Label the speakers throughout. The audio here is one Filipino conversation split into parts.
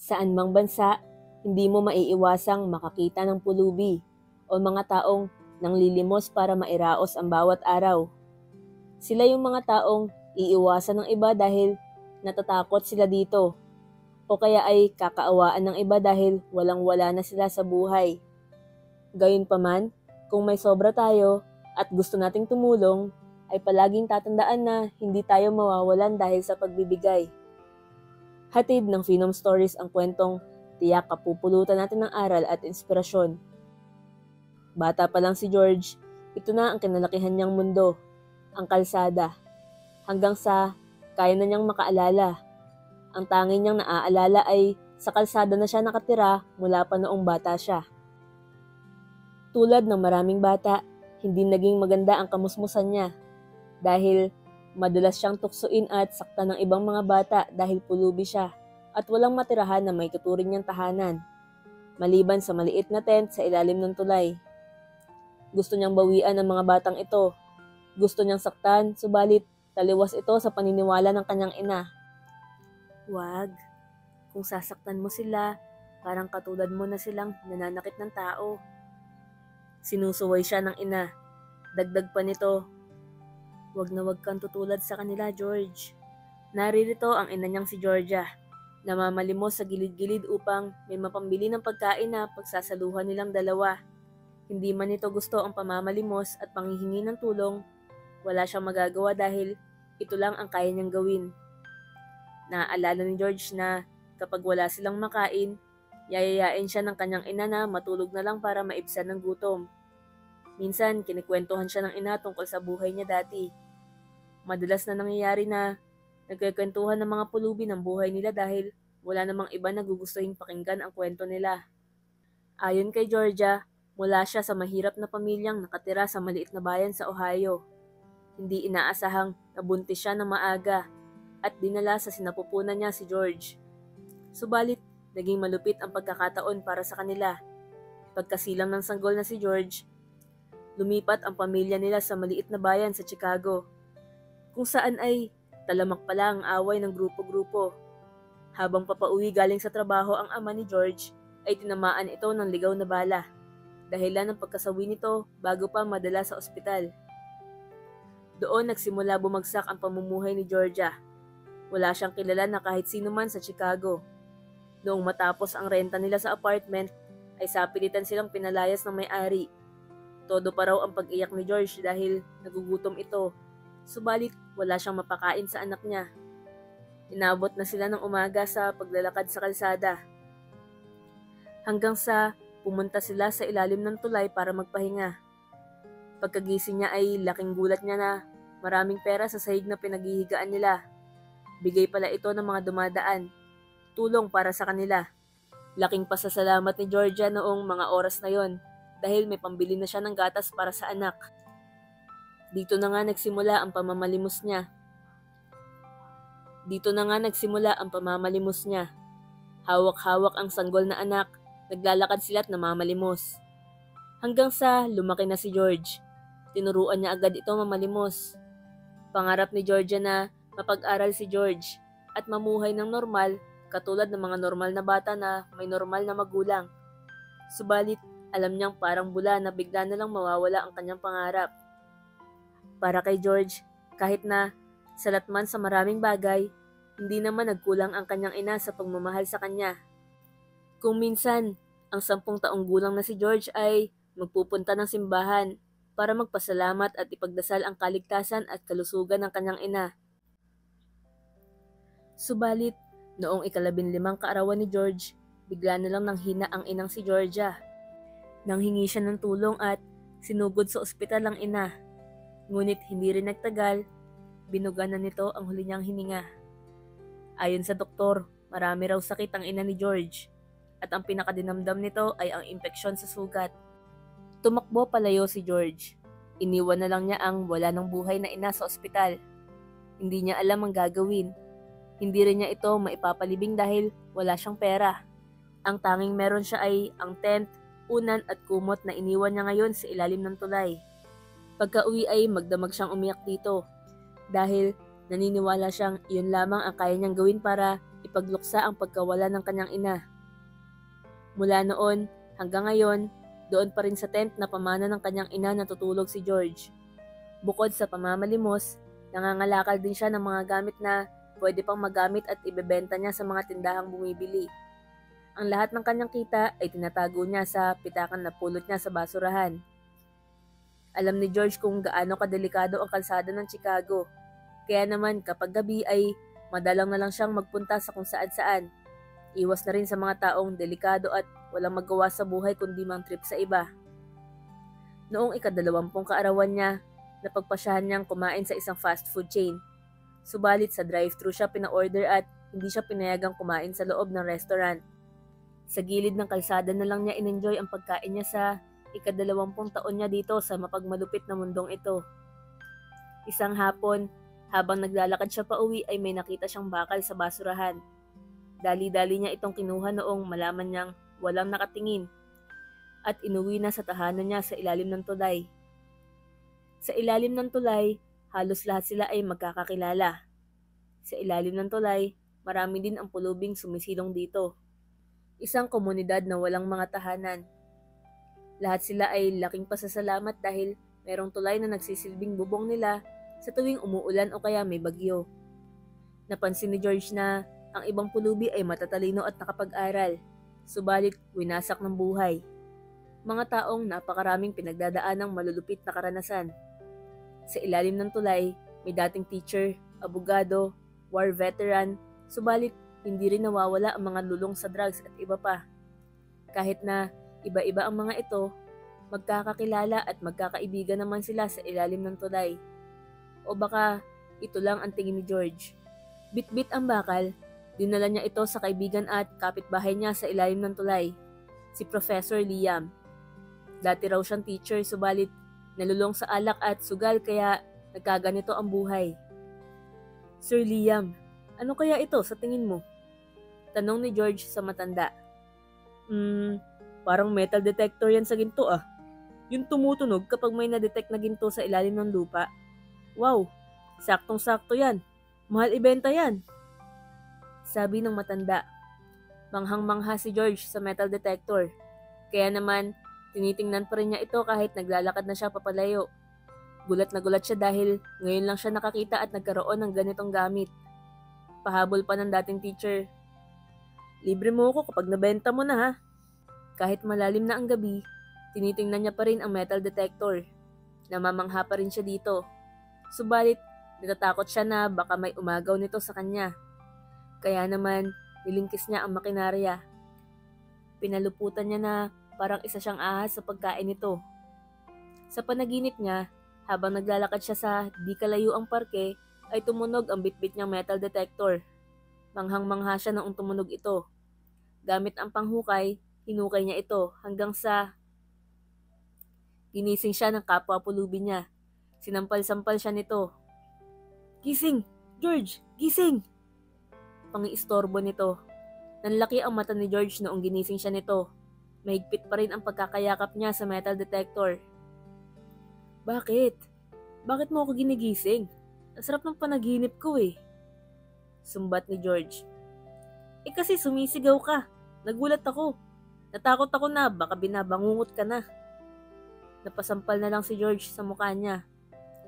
Speaker 1: Saan mang bansa, hindi mo maiiwasang makakita ng pulubi o mga taong nanglilimos para mairaos ang bawat araw. Sila yung mga taong iiwasan ng iba dahil natatakot sila dito o kaya ay kakaawaan ng iba dahil walang-wala na sila sa buhay. Gayunpaman, kung may sobra tayo at gusto nating tumulong, ay palaging tatandaan na hindi tayo mawawalan dahil sa pagbibigay. Hatid ng Phenom Stories ang kwentong tiyak kapupulutan natin ng aral at inspirasyon. Bata pa lang si George, ito na ang kinalakihan niyang mundo, ang kalsada. Hanggang sa kaya na niyang makaalala. Ang tanging niyang naaalala ay sa kalsada na siya nakatira mula pa noong bata siya. Tulad ng maraming bata, hindi naging maganda ang kamusmusan niya dahil madalas siyang tuksuin at saktan ng ibang mga bata dahil pulubi siya at walang matirahan na may tuturing niyang tahanan, maliban sa maliit na tent sa ilalim ng tulay. Gusto niyang bawian ang mga batang ito. Gusto niyang saktan, subalit taliwas ito sa paniniwala ng kanyang ina. Wag, kung sasaktan mo sila, parang katulad mo na silang nananakit ng tao. Sinusuway siya ng ina. Dagdag pa nito, wag na wag kang tutulad sa kanila, George. Naririto ang ina niyang si Georgia. Namamalimos sa gilid-gilid upang may mapambili ng pagkain na pagsasaluhan nilang dalawa. Hindi man nito gusto ang pamamalimos at panghihingi ng tulong, wala siyang magagawa dahil ito lang ang kaya niyang gawin. Naaalala ni George na kapag wala silang makain, yayayain siya ng kanyang ina na matulog na lang para maibsan ng gutom. Minsan, kinikwentuhan siya ng ina tungkol sa buhay niya dati. Madalas na nangyayari na nagkikwentuhan ng mga pulubi ng buhay nila dahil wala namang iba na gugustuhin pakinggan ang kwento nila. Ayon kay Georgia, mula siya sa mahirap na pamilyang nakatira sa maliit na bayan sa Ohio. Hindi inaasahang nabuntis siya ng maaga at dinala sa sinapupunan niya si George. Subalit, naging malupit ang pagkakataon para sa kanila. Pagkasilang ng sanggol na si George, lumipat ang pamilya nila sa maliit na bayan sa Chicago, kung saan ay talamak pala ang away ng grupo-grupo. Habang papauwi galing sa trabaho ang ama ni George, ay tinamaan ito ng ligaw na bala, dahilan ng pagkasawi nito bago pa madala sa ospital. Doon nagsimula bumagsak ang pamumuhay ni Georgia. Wala siyang kilala na kahit sino man sa Chicago. Noong matapos ang renta nila sa apartment, ay sapilitan silang pinalayas ng may-ari. Todo pa raw ang pag-iyak ni George dahil nagugutom ito. Subalit wala siyang mapakain sa anak niya. Inabot na sila ng umaga sa paglalakad sa kalsada. Hanggang sa pumunta sila sa ilalim ng tulay para magpahinga. Pagkagising niya ay laking gulat niya na maraming pera sa sahig na pinaghihigaan nila. Bigay pala ito ng mga dumadaan. Tulong para sa kanila. Laking pasasalamat ni Georgia noong mga oras na yon dahil may pambili na siya ng gatas para sa anak. Dito na nga nagsimula ang pamamalimos niya. Hawak-hawak ang sanggol na anak, naglalakad sila't namamalimos. Hanggang sa lumaki na si George. Tinuruan niya agad ito mamalimos. Pangarap ni Georgia na mapag-aral si George at mamuhay ng normal katulad ng mga normal na bata na may normal na magulang. Subalit, alam niyang parang bula na bigla na lang mawawala ang kanyang pangarap. Para kay George, kahit na salat man sa maraming bagay, hindi naman nagkulang ang kanyang ina sa pagmamahal sa kanya. Kung minsan, ang 10 taong gulang na si George ay magpupunta ng simbahan para magpasalamat at ipagdasal ang kaligtasan at kalusugan ng kanyang ina. Subalit, noong 15 kaarawan ni George, bigla na lang nanghina ang inang si Georgia. Nanghingi siya ng tulong at sinugod sa ospital ang ina. Ngunit hindi rin nagtagal, binuga na nito ang huli niyang hininga. Ayon sa doktor, marami raw sakit ang ina ni George at ang pinakadinamdam nito ay ang impeksyon sa sugat. Tumakbo palayo si George. Iniwan na lang niya ang wala ng buhay na ina sa ospital. Hindi niya alam ang gagawin. Hindi rin niya ito maipapalibing dahil wala siyang pera. Ang tanging meron siya ay ang tent, unan at kumot na iniwan niya ngayon sa ilalim ng tulay. Pagka-uwi ay magdamag siyang umiyak dito dahil Naniniwala siyang iyon lamang ang kaya niyang gawin para ipagluksa ang pagkawala ng kanyang ina. Mula noon hanggang ngayon, doon pa rin sa tent na pamana ng kanyang ina natutulog si George. Bukod sa pamamalimos, nangangalakal din siya ng mga gamit na pwede pang magamit at ibebenta niya sa mga tindahang bumibili. Ang lahat ng kanyang kita ay tinatago niya sa pitakan na pulot niya sa basurahan. Alam ni George kung gaano kadelikado ang kalsada ng Chicago. Kaya naman kapag gabi ay madalang na lang siyang magpunta sa kung saan-saan. Iwas na rin sa mga taong delikado at walang magawa sa buhay kundi mang trip sa iba. Noong ika-20 kaarawan niya, napagpasyahan niyang kumain sa isang fast food chain. Subalit sa drive-thru siya pina-order at hindi siya pinayagang kumain sa loob ng restaurant. Sa gilid ng kalsada na lang niya in-enjoy ang pagkain niya sa ika-20 taon niya dito sa mapagmalupit na mundong ito. Isang hapon, habang naglalakad siya pa uwi ay may nakita siyang bakal sa basurahan. Dali-dali niya itong kinuha noong malaman niyang walang nakatingin at inuwi na sa tahanan niya sa ilalim ng tulay. Sa ilalim ng tulay, halos lahat sila ay magkakakilala. Sa ilalim ng tulay, marami din ang pulubing sumisilong dito. Isang komunidad na walang mga tahanan. Lahat sila ay laking pasasalamat dahil merong tulay na nagsisilbing bubong nila sa tuwing umuulan o kaya may bagyo. Napansin ni George na ang ibang pulubi ay matatalino at nakapag-aral, subalit winasak ng buhay. Mga taong napakaraming pinagdadaan ng malulupit na karanasan. Sa ilalim ng tulay, may dating teacher, abogado, war veteran, subalit hindi rin nawawala ang mga lulong sa drugs at iba pa. Kahit na iba-iba ang mga ito, magkakakilala at magkakaibigan naman sila sa ilalim ng tulay. O baka ito lang ang tingin ni George. Bit-bit ang bakal, dinala niya ito sa kaibigan at kapitbahay niya sa ilalim ng tulay, si Professor Liam. Dati raw siyang teacher subalit nalulong sa alak at sugal kaya nagkaganito ang buhay. Sir Liam, ano kaya ito sa tingin mo? Tanong ni George sa matanda. Parang metal detector yan sa ginto ah. Yung tumutunog kapag may na-detect na ginto sa ilalim ng lupa. Wow, saktong-sakto yan. Mahal ibenta yan. Sabi ng matanda. Manghang-mangha si George sa metal detector. Kaya naman, tinitingnan pa rin niya ito kahit naglalakad na siya papalayo. Gulat na gulat siya dahil ngayon lang siya nakakita at nagkaroon ng ganitong gamit. Pahabol pa ng dating teacher. Libre mo ako kapag nabenta mo na ha. Kahit malalim na ang gabi, tinitingnan niya pa rin ang metal detector. Namamangha pa rin siya dito. Subalit, natatakot siya na baka may umagaw nito sa kanya. Kaya naman, nilingkis niya ang makinarya. Pinaluputan niya na parang isa siyang ahas sa pagkain nito. Sa panaginip niya, habang naglalakad siya sa di kalayuang parke, ay tumunog ang bitbit niyang metal detector. Manghang-mangha siya noong tumunog ito. Gamit ang panghukay, hinukay niya ito hanggang sa ginising siya ng kapwa pulubi niya. Sinampal-sampal siya nito. Gising! George! Gising! Pangiistorbo nito. Nanlaki ang mata ni George noong ginising siya nito. Mahigpit pa rin ang pagkakayakap niya sa metal detector. Bakit? Bakit mo ako ginigising? Ang sarap ng panaginip ko eh. Sumbat ni George. Kasi sumisigaw ka. Nagulat ako. Natakot ako na baka binabangungot ka na. Napasampal na lang si George sa mukha niya.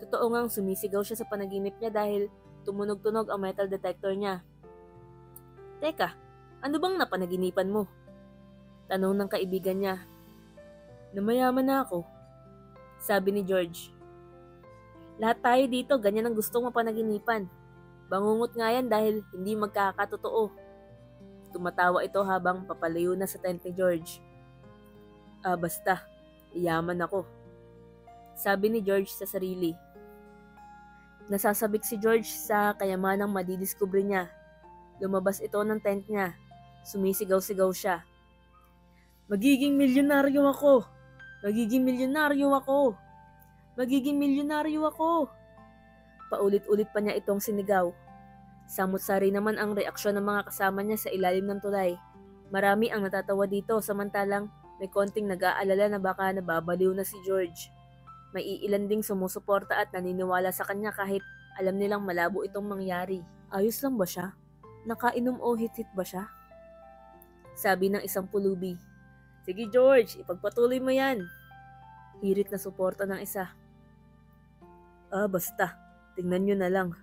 Speaker 1: Totoo ngang sumisigaw siya sa panaginip niya dahil tumunog-tunog ang metal detector niya. Teka, ano bang napanaginipan mo? Tanong ng kaibigan niya. Namayaman na ako. Sabi ni George. Lahat tayo dito ganyan ang gustong mapanaginipan. Bangungot nga yan dahil hindi magkakatotoo. Tumatawa ito habang papalayo na sa tent ni George. Basta, iyaman ako. Sabi ni George sa sarili. Nasasabik si George sa kayamanang madidiskubre niya. Lumabas ito ng tent niya. Sumisigaw-sigaw siya. Magiging milyonaryo ako! Magiging milyonaryo ako! Magiging milyonaryo ako! Paulit-ulit pa niya itong sinigaw. Samut-sari naman ang reaksyon ng mga kasama niya sa ilalim ng tulay. Marami ang natatawa dito samantalang may konting nag-aalala na baka nababaliw na si George. May iilan ding sumusuporta at naniniwala sa kanya kahit Alam nilang malabo itong mangyari. Ayos lang ba siya? Nakainom o hit-hit ba siya? Sabi ng isang pulubi. Sige George, ipagpatuloy mo yan. Hirit na suporta ng isa. Basta, tingnan nyo na lang.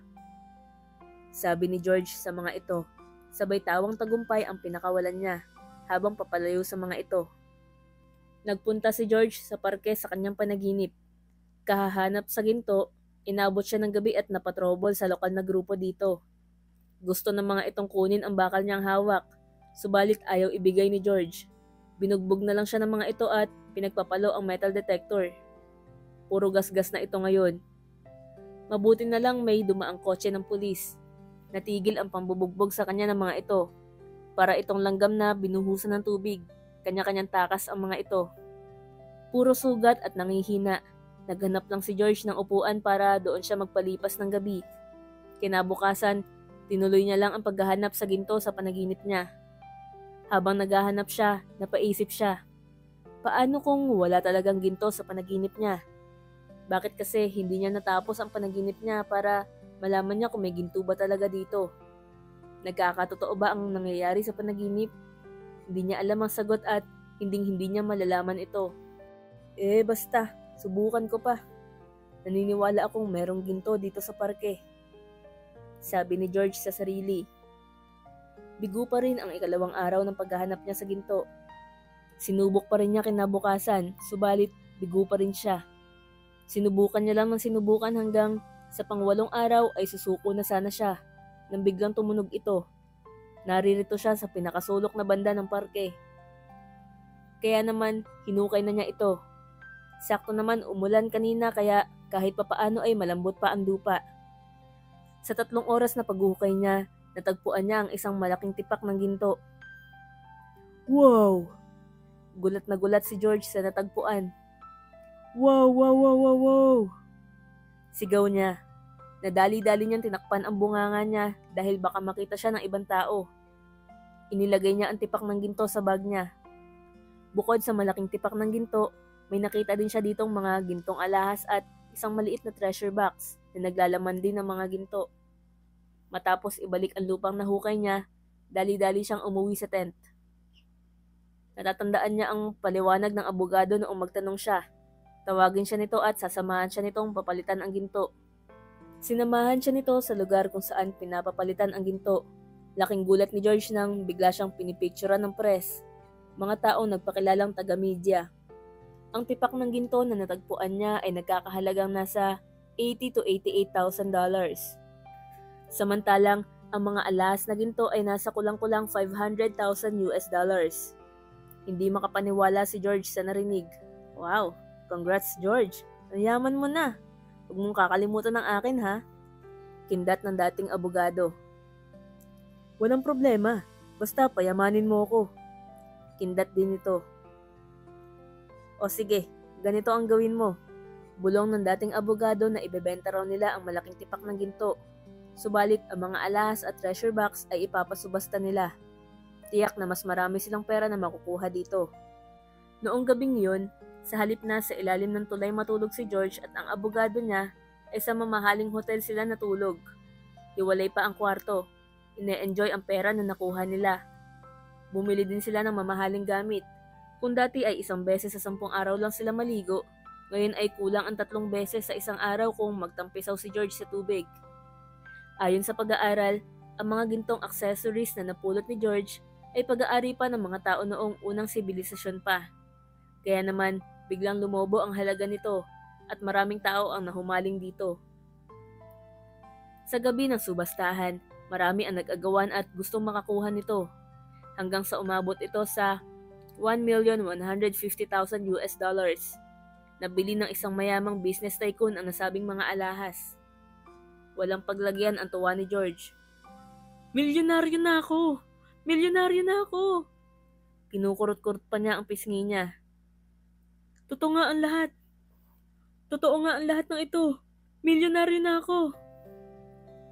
Speaker 1: Sabi ni George sa mga ito. Sabay tawang tagumpay ang pinakawalan niya habang papalayo sa mga ito. Nagpunta si George sa parke sa kanyang panaginip. Kahahanap sa ginto, inabot siya ng gabi at napatrobol sa lokal na grupo dito. Gusto ng mga itong kunin ang bakal niyang hawak, subalit ayaw ibigay ni George. Binugbog na lang siya ng mga ito at pinagpapalo ang metal detector. Puro gasgas na ito ngayon. Mabuti na lang may dumaang kotse ng pulis. Natigil ang pambubugbog sa kanya ng mga ito. Para itong langgam na binuhusan ng tubig, kanya-kanyang takas ang mga ito. Puro sugat at nangihina. Naghanap lang si George ng upuan para doon siya magpalipas ng gabi. Kinabukasan, tinuloy niya lang ang paghahanap sa ginto sa panaginip niya. Habang naghahanap siya, napaisip siya. Paano kung wala talagang ginto sa panaginip niya? Bakit kasi hindi niya natapos ang panaginip niya para malaman niya kung may ginto ba talaga dito? Nagkakatotoo ba ang nangyayari sa panaginip? Hindi niya alam ang sagot at hindi niya malalaman ito. Basta, subukan ko pa. Naniniwala akong merong ginto dito sa parke. Sabi ni George sa sarili. Bigo pa rin ang ikalawang araw ng paghahanap niya sa ginto. Sinubok pa rin niya kinabukasan, subalit bigo pa rin siya. Sinubukan niya lang ng sinubukan hanggang sa pang-8 araw ay susuko na sana siya nang biglang tumunog ito. Naririto siya sa pinakasulok na banda ng parke. Kaya naman, hinukay na niya ito. Sakto naman umulan kanina kaya kahit papaano ay malambot pa ang lupa. Sa 3 oras na paghuhukay niya, natagpuan niya ang isang malaking tipak ng ginto. Wow! Gulat na gulat si George sa natagpuan. Wow, wow, wow, wow, wow! Sigaw niya. Nadali-dali niyang tinakpan ang bunganga niya dahil baka makita siya ng ibang tao. Inilagay niya ang tipak ng ginto sa bag niya. Bukod sa malaking tipak ng ginto, may nakita din siya ditong mga gintong alahas at isang maliit na treasure box na naglalaman din ng mga ginto. Matapos ibalik ang lupang nahukay niya, dali-dali siyang umuwi sa tent. Natatandaan niya ang paliwanag ng abogado noong magtanong siya. Tawagin siya nito at sasamahan siya nitong papalitan ang ginto. Sinamahan siya nito sa lugar kung saan pinapapalitan ang ginto. Laking gulat ni George nang bigla siyang pinipicturean ng press. Mga taong nagpakilalang taga-media. Ang tipak ng ginto na natagpuan niya ay nagkakahalagang nasa $80,000 to $88,000. Samantalang, ang mga alahas na ginto ay nasa kulang-kulang $500,000. Hindi makapaniwala si George sa narinig. Wow, congrats George, ang yaman mo na. Huwag mong kakalimutan ng akin ha. Kindat ng dating abogado. Walang problema, basta payamanin mo ako. Kindat din ito. O sige, ganito ang gawin mo. Bulong ng dating abogado na ibebenta raw nila ang malaking tipak ng ginto. Subalit ang mga alahas at treasure box ay ipapasubasta nila. Tiyak na mas marami silang pera na makukuha dito. Noong gabing yun, sa halip na sa ilalim ng tulay matulog si George at ang abogado niya, ay sa mamahaling hotel sila natulog. Hiwalay pa ang kwarto. Ine-enjoy ang pera na nakuha nila. Bumili din sila ng mamahaling gamit. Kung dati ay 1 beses sa 10 araw lang sila maligo, ngayon ay kulang ang 3 beses sa isang araw kung magtampisaw si George sa tubig. Ayon sa pag-aaral, ang mga gintong accessories na napulot ni George ay pag-aari pa ng mga tao noong unang sibilisasyon pa. Kaya naman, biglang lumobo ang halaga nito at maraming tao ang nahumaling dito. Sa gabi ng subastahan, marami ang nag-agawan at gustong makakuha nito. Hanggang sa umabot ito sa $1,150,000. Nabili ng isang mayamang business tycoon ang nasabing mga alahas. Walang paglagyan ang tuwa ni George. Milyonaryo na ako! Milyonaryo na ako! Kinukurot-kurot pa niya ang pisngi niya. Totoo nga ang lahat. Totoo nga ang lahat ng ito. Milyonaryo na ako.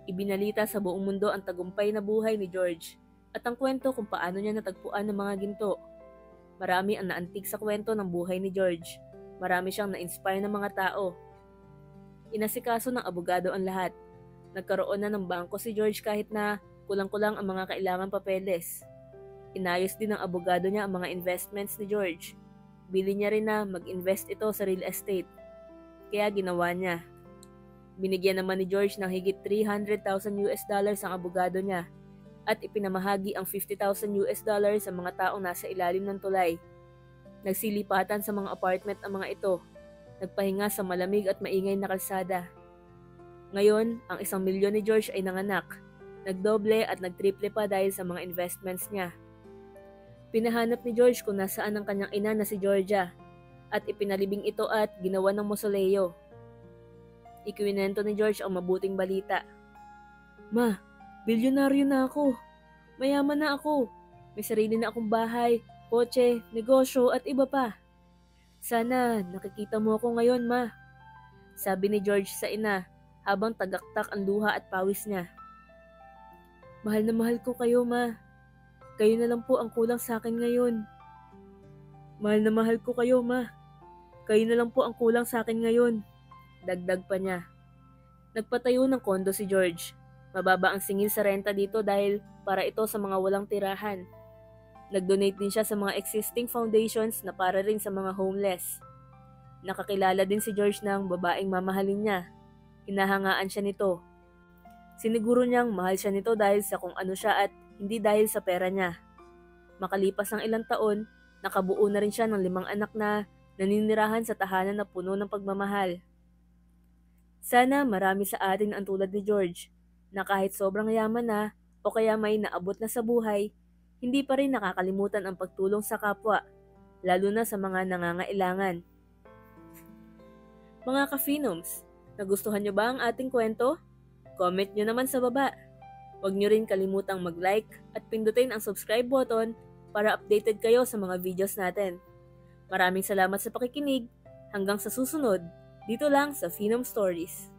Speaker 1: Ibinalita sa buong mundo ang tagumpay na buhay ni George at ang kwento kung paano niya natagpuan ng mga ginto. Marami ang naantig sa kwento ng buhay ni George. Marami siyang na-inspire ng mga tao. Inasikaso ng abogado ang lahat. Nagkaroon na ng bangko si George kahit na kulang-kulang ang mga kailangan papeles. Inayos din ng abogado niya ang mga investments ni George. Bili niya rin na mag-invest ito sa real estate. Kaya ginawa niya. Binigyan naman ni George ng higit $300,000 ang abogado niya at ipinamahagi ang $50,000 sa mga taong nasa ilalim ng tulay. Nagsilipatan sa mga apartment ang mga ito. Nagpahinga sa malamig at maingay na kalsada. Ngayon, ang 1,000,000 ni George ay nanganak. Nagdoble at nagtriple pa dahil sa mga investments niya. Pinahanap ni George kung nasaan ang kanyang ina na si Georgia at ipinalibing ito at ginawa ng mausoleo. Ikwinento ni George ang mabuting balita. Ma, bilyonaryo na ako. Mayaman na ako. May sarili na akong bahay, kotse, negosyo at iba pa. Sana nakikita mo ako ngayon, ma. Sabi ni George sa ina habang tagaktak ang luha at pawis niya. Mahal na mahal ko kayo, ma. Kayo na lang po ang kulang sa akin ngayon. Mahal na mahal ko kayo, ma. Kayo na lang po ang kulang sa akin ngayon. Dagdag pa niya. Nagpatayo ng kondo si George. Mababa ang singil sa renta dito dahil para ito sa mga walang tirahan. Nag-donate din siya sa mga existing foundations na para rin sa mga homeless. Nakakilala din si George ng babaeng mamahalin niya. Hinahangaan siya nito. Siniguro niyang mahal siya nito dahil sa kung ano siya at hindi dahil sa pera niya. Makalipas ang ilang taon, nakabuo na rin siya ng 5 anak na naninirahan sa tahanan na puno ng pagmamahal. Sana marami sa atin ang tulad ni George, na kahit sobrang yaman na o kaya may naabot na sa buhay, hindi pa rin nakakalimutan ang pagtulong sa kapwa, lalo na sa mga nangangailangan. Mga ka-Phenoms, nagustuhan niyo ba ang ating kwento? Comment niyo naman sa baba. Huwag niyo rin kalimutang mag-like at pindutin ang subscribe button para updated kayo sa mga videos natin. Maraming salamat sa pakikinig. Hanggang sa susunod, dito lang sa Phenom Stories.